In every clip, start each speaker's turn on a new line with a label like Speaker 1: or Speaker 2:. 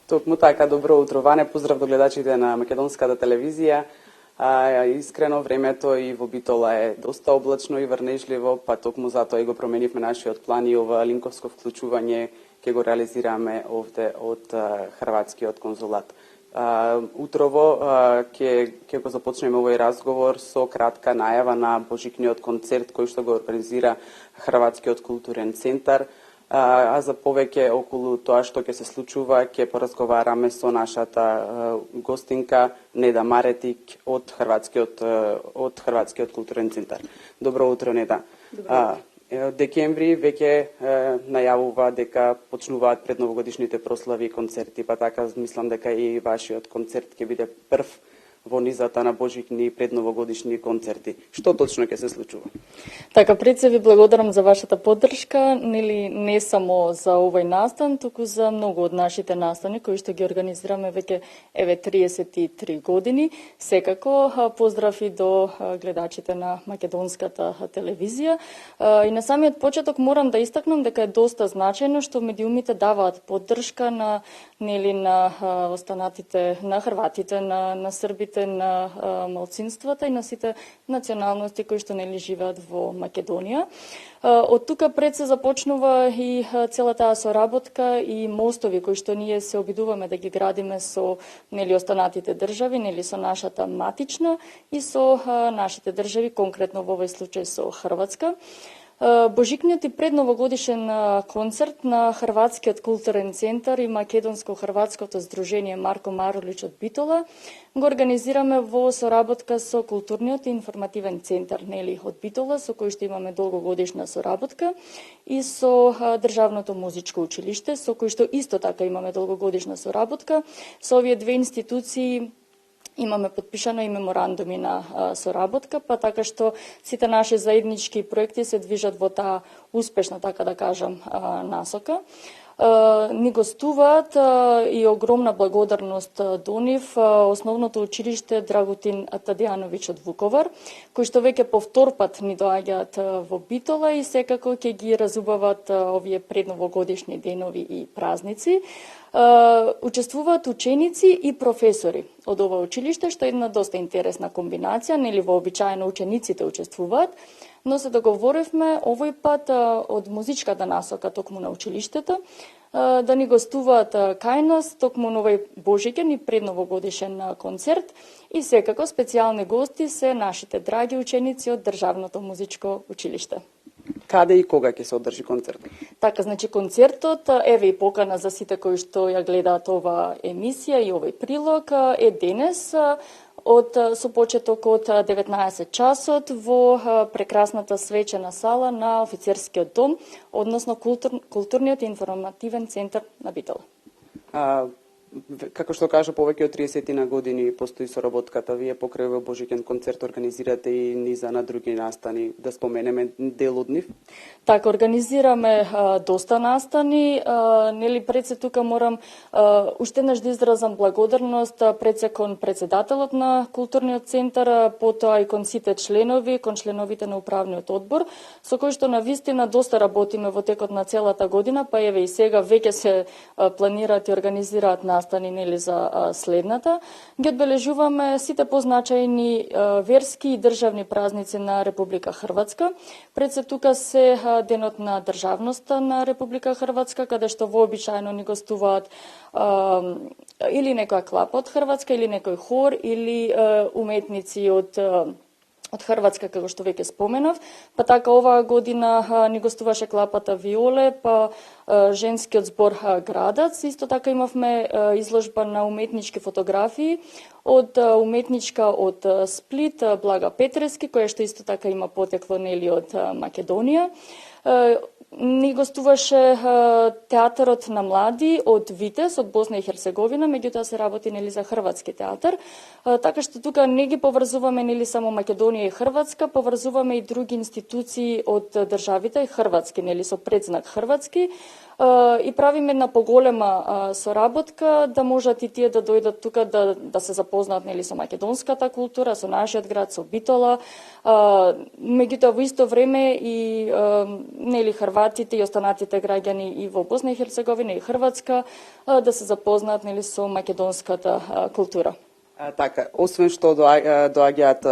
Speaker 1: Токму така, добро утро, Ване, поздрав до гледачите на македонската телевизија. Искрено времето и во Битола е доста облачно и врнежливо, па токму затоа и го променивме нашиот план и ова линковско вклучување ќе го реализираме овде од Хрватскиот конзулат. Утрово ќе го започнеме овој разговор со кратка најава на божикниот концерт кој што го организира Хрватскиот културен центар. А за повеќе околу тоа што ќе се случува, ќе поразговараме со нашата гостинка Неда Маретик од Хрватскиот културен центар. Добро утро, Неда. Декември веќе најавува дека почнуваат предновогодишните прослави и концерти, па така мислам дека и вашиот концерт ќе биде прв во низата на божикни предновогодишни концерти. Што точно ќе се случува?
Speaker 2: Така, пред се ви благодарам за вашата поддршка, не само за овој настан, туку за многу од нашите настани кои што ги организираме веќе 33 години. Секако поздрав и до гледачите на македонската телевизија. И на самиот почеток морам да истакнам дека е доста значајно што медиумите даваат поддршка на останатите, на хрватите, на србите, на малцинствата и на сите националности кои што живеат во Македонија. Од тука пред се започнува и цела таа соработка и мостови кои што ние се обидуваме да ги градиме со останатите држави, со нашата матична и со нашите држави, конкретно во овој случај со Хрватска. Божикниот и предновогодишен концерт на Хрватскиот културен центар и Македонско-хрватското здружение Марко Маролич од Битола го организираме во соработка со Културниот и информативен центар од Битола, со кој што имаме долгогодишна соработка, и со Државното музичко училиште, со кој што исто така имаме долгогодишна соработка. Со овие две институции имаме подпишано и меморандуми на соработка, па така што сите наши заеднички проекти се движат во таа успешна, така да кажам, насока. Ни гостуваат и огромна благодарност до нив основното училиште Драгутин Тадијановиќ од Вуковар, кои што веќе по втор пат ни доаѓаат во Битола и секако ќе ги разубават овие предновогодишни денови и празници. Учествуваат ученици и професори од ова училиште, што е една доста интересна комбинација, вообичаено учениците учествуваат, но се договоривме овој пат од музичката насока токму на училиштето да ни гостуваат кај нас токму на овој божикен и предновогодишен концерт и секако специјални гости се нашите драги ученици од Државното музичко училиште.
Speaker 1: Каде и кога ќе се одржи концертот?
Speaker 2: Така, значи концертот, еве и покана за сите кои што ја гледаат ова емисија и овој прилог, е денес со почеток од 19 часот во прекрасната свечена сала на Офицерскиот дом, односно Културниот и информативен центар на Битола.
Speaker 1: Како што кажа, повеќе од 30 на години постои соработката. Вие покрај овој божикен концерт организирате и низа на други настани. Да споменеме дел од нив?
Speaker 2: Така, организираме доста настани. Пред се тука морам уште еднаш да изразам благодарност пред се кон председателот на Културниот центар, потоа и кон сите членови, кон членовите на управниот одбор, со кои што навистина доста работиме во текот на целата година, па еве и сега веќе се планираат и организираат настани за следната. Ги одбележуваме сите позначајни верски и државни празници на Република Хрватска. Пред се тука се денот на државноста на Република Хрватска, каде што вообичаено ни гостуваат или некоја клапа од Хрватска, или некој хор, или уметници од Хрватска, како што веќе споменав. Па така оваа година ни гостуваше клапата Виоле, па женскиот збор Градац. Исто така имавме изложба на уметнички фотографии од уметничка од Сплит, Блага Петрески, која што исто така има потекло од Македонија. Ни гостуваше театарот на млади од Витес, од Босна и Херцеговина, меѓутоа се работи за хрватски театар. Така што тука не ги поврзуваме само Македонија и Хрватска, поврзуваме и други институции од државите и хрватски, со предзнак хрватски. и правиме една поголема соработка да можат и тие да дојдат тука да се запознаат нели со македонската култура, со нашиот град, со Битола. Меѓутоа во исто време и нели хрватите и останатите граѓани и во Босна и Херцеговина и Хрватска да се запознаат нели со македонската култура.
Speaker 1: Така, освен што доаѓаат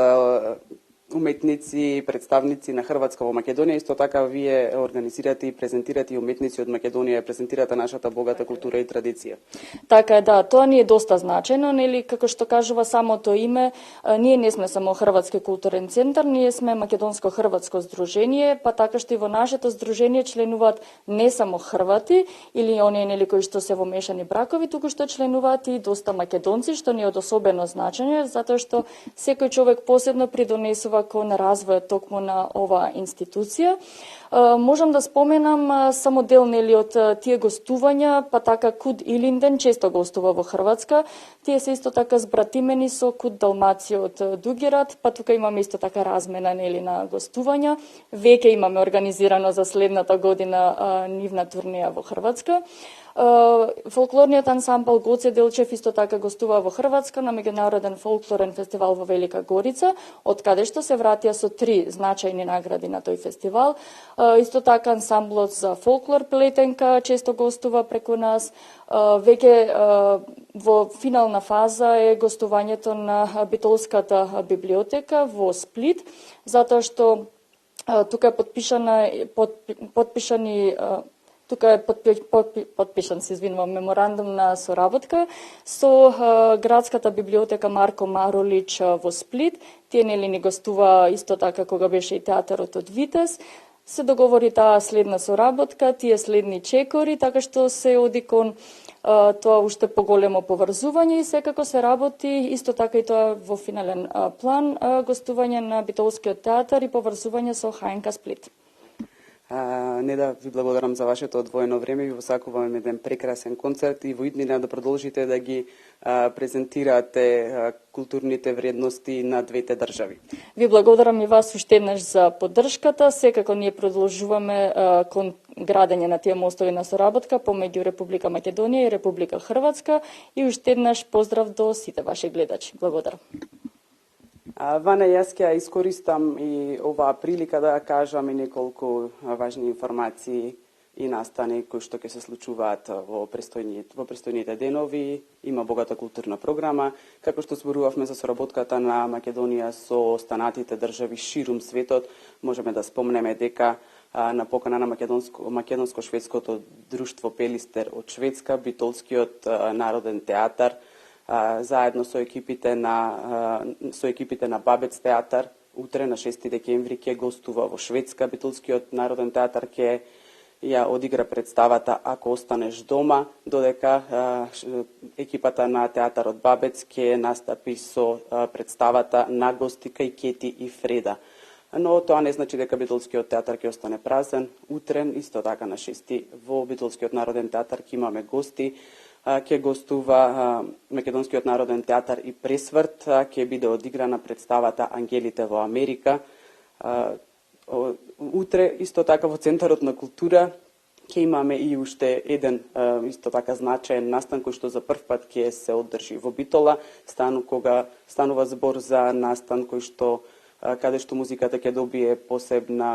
Speaker 1: уметници и представници на Хрватска во Македонија, исто така вие организирате и презентирате и уметници од Македонија, презентирате нашата богата култура и традиција.
Speaker 2: Така е, да, тоа ни е доста значајно, нели, како што кажува самото име, ние не сме само Хрватски културен центар, ние сме Македонско-хрватско здружение, па така што и во нашето здружение членуваат не само хрвати или оние нели кои што се во мешани бракови, туку што членуваат и доста македонци, што ни е од особено значење, затоа што секој човек посебно придонесува кон развојот токму на оваа институција. Можам да споменам само дел нели од тие гостувања, па така Куд Илинден често гостува во Хрватска. Тие се исто така збратимени со Куд Далмација од Дугират, па тука имаме исто така размена нели на гостувања. Веќе имаме организирано за следната година нивна турнеја во Хрватска. Фолклорниот ансамбл Гоце Делчев исто така гостува во Хрватска на меѓународен фолклорен фестивал во Велика Горица, од каде што се вратија со 3 значајни награди на тој фестивал. Исто така ансамблот за фолклор Плетенка често гостува преку нас. Веќе во финална фаза е гостувањето на Битолската библиотека во Сплит, затоа што тука е подпишан меморандум на соработка со градската библиотека Марко Маролич во Сплит. Тие нели ни гостува исто така кога беше и театарот од Витез. Се договори таа следна соработка, тие следни чекори, така што се оди кон тоа уште поголемо поврзување и секако се работи исто така и тоа во финален план гостување на Битолскиот театар и поврзување со ХНК Сплит.
Speaker 1: Не да ви благодарам за вашето одвоено време, ви посакувам еден прекрасен концерт и во иднина да продолжите да ги презентирате културните вредности на двете држави.
Speaker 2: Ви благодарам и вас уште еднаш за поддршката. Секако ние продолжуваме кон градење на тие мостови на соработка помеѓу Република Македонија и Република Хрватска и уште еднаш поздрав до сите ваши гледачи. Благодарам.
Speaker 1: Вана, јас ќе искористам и оваа прилика да кажам и неколку важни информации и настани кои што ќе се случуваат во престојните денови. Има богата културна програма. Како што зборувавме за соработката на Македонија со останатите држави ширум светот, можеме да спомнеме дека на покана на Македонско-шведското друштво Пелистер од Шведска, Битолскиот народен театар, заедно со екипите на Бабец театар, утре на 6 декември ќе гостува во Шведска. Битолскиот народен театар ќе ја одигра представата Ако останеш дома, додека екипата на театарот Бабец ќе настапи со представата Нагостика и Кети и Фреда. Но тоа не значи дека Битолскиот театар ќе остане празен. Утре, исто така на 6 во Битолскиот народен театар ќе имаме гости. Ќе гостува Македонскиот народен театар и Пресврт, ќе биде одиграна представата Ангелите во Америка. Утре, исто така во Центарот на култура, ќе имаме и уште еден исто така значаен настан кој што за прв пат ќе се одржи во Битола, кога станува збор за настан кој што каде што музиката ќе добие посебно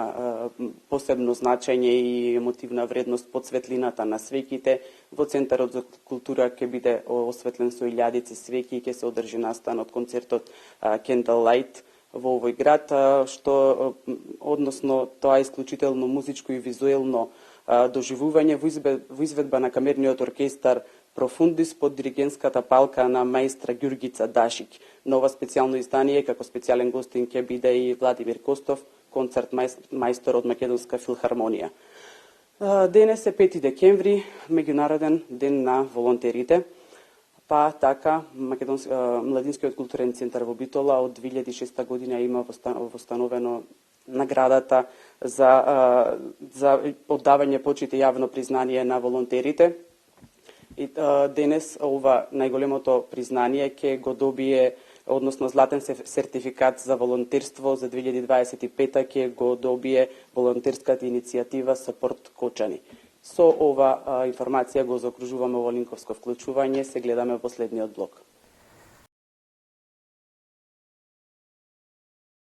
Speaker 1: значење и емотивна вредност под светлината на свеќите. Во Центарот за култура ќе биде осветлен со илјадици свеќи и ќе се одржи настан од концертот Candlelight во овој град, што односно тоа е исклучително музичко и визуелно доживување во изведба на камерниот оркестар Профундис под диригентската палка на маестра Ѓурѓица Дашик. Нова специјално издание, како специјален гостин ќе биде и Владимир Костов, концерт мајстор од Македонска филхармонија. Денес е 5 декември, меѓународен ден на волонтерите. Па така, Младинскиот културен центар во Битола од 2006 година има востановено наградата за оддавање почит и јавно признание на волонтерите. И денес ова најголемото признание ќе го добие, односно златен сертификат за волонтерство за 2025 ќе го добие волонтерската иницијатива Сапорт Кочани. Со ова информација го заокружуваме во линковско вклучување, се гледаме во следниот блок.